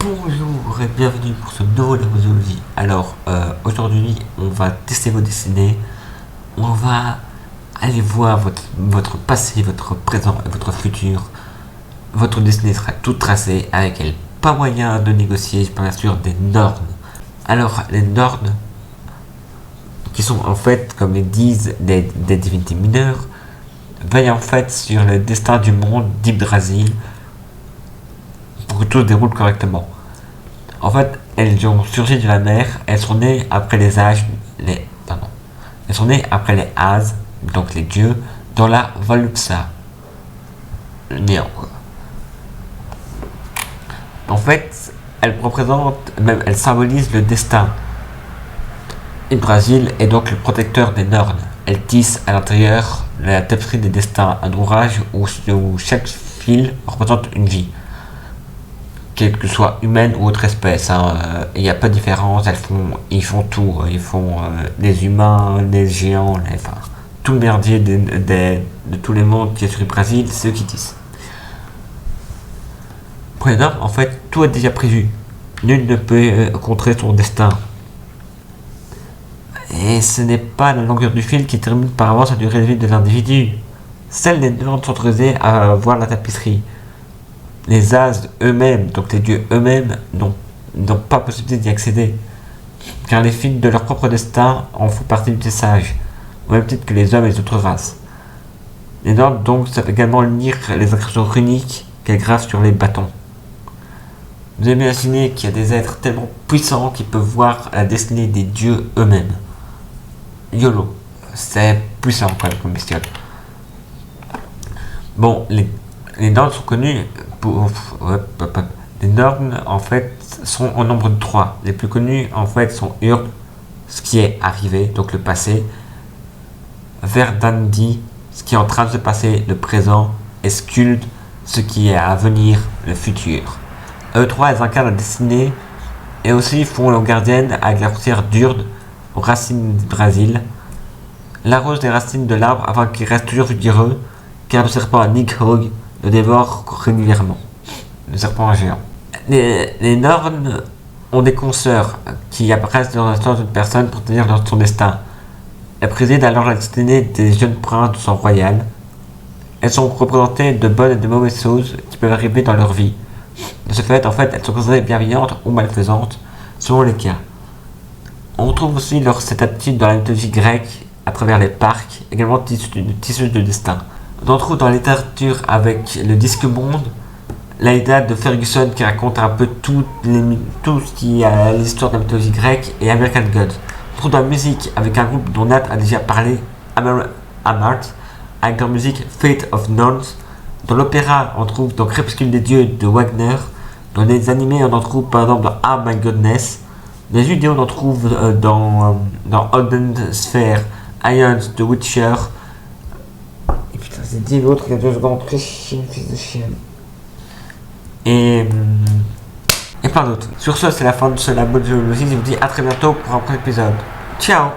Bonjour et bienvenue pour ce nouveau Neurozoologie. Alors, aujourd'hui, on va tester vos destinées. On va aller voir votre passé, votre présent et votre futur. Votre destinée sera toute tracée avec elle. Pas moyen de négocier, bien sûr, des normes. Alors, les normes, qui sont en fait, comme les disent des divinités mineures, veillent en fait sur le destin du monde d'Yggdrasil pour que tout se déroule correctement. En fait, elles ont surgi de la mer, elles sont nées après les âges, elles sont nées après les As, donc les dieux, dans la Volupsa, le néant quoi. En fait, elles représentent, même elles symbolisent le destin. Yggdrasil est donc le protecteur des Nornes. Elles tissent à l'intérieur la tapisserie des destins, un ouvrage où chaque fil représente une vie, quelle que soit humaine ou autre espèce. Il n'y a pas de différence, ils font tout. Ils font les humains, les géants, tout le merdier de tous les mondes qui est sur Yggdrasil, c'est eux qui tissent. Pour les normes, en fait, tout est déjà prévu. Nul ne peut contrer son destin. Et ce n'est pas la longueur du fil qui termine par avance la durée de vie de l'individu. Seules les normes sont autorisées à voir la tapisserie. Les As eux-mêmes, donc les dieux eux-mêmes, n'ont pas possibilité d'y accéder, car les fils de leur propre destin en font partie du tissage, au même titre que les hommes et les autres races. Les Nornes donc savent également lire les inscriptions runiques qu'elles gravent sur les bâtons. Vous imaginez qu'il y a des êtres tellement puissants qui peuvent voir la destinée des dieux eux-mêmes. YOLO, c'est puissant quand même comme bestiole. Bon, les Nornes sont connues les Nornes en fait sont au nombre de 3. Les plus connus en fait sont Urd, ce qui est arrivé, donc le passé, Verdandi, ce qui est en train de se passer, le présent, et Skuld, ce qui est à venir, le futur. Eux 3, elles incarnent la destinée et aussi font leur gardienne avec la poussière d'Urd aux racines d'Yggdrasil, l'arrose des racines de l'arbre afin qu'il reste toujours vigoureux, car le serpent Nidhogg le dévore régulièrement. Le serpent géant. Les Nornes ont des consoeurs qui apparaissent dans l'instant d'une personne pour tenir son destin. Elles président alors la destinée des jeunes princes du sang royal. Elles sont représentées de bonnes et de mauvaises choses qui peuvent arriver dans leur vie. De ce fait, en fait, elles sont considérées bienveillantes ou malfaisantes, selon les cas. On trouve aussi cette aptitude dans la mythologie grecque à travers les parcs, également tisseuses de destin. On trouve dans la littérature avec le Disque Monde, l'Aïda de Ferguson qui raconte un peu tout ce qui est l'histoire de la mythologie grecque et American Gods. On trouve dans la musique avec un groupe dont Nat a déjà parlé, Amart, avec leur musique Fate of Norns. Dans l'opéra, on trouve dans Crépuscule des dieux de Wagner. Dans les animés, on en trouve par exemple dans Ah My Godness. Dans les vidéos, on en trouve dans Golden Sphere, Ions, The Witcher. Et putain, c'est dit l'autre il y a 2 secondes. Fils de chien. Et plein d'autres. Sur ce, c'est la fin de ce labo de géologie. Je vous dis à très bientôt pour un prochain épisode. Ciao!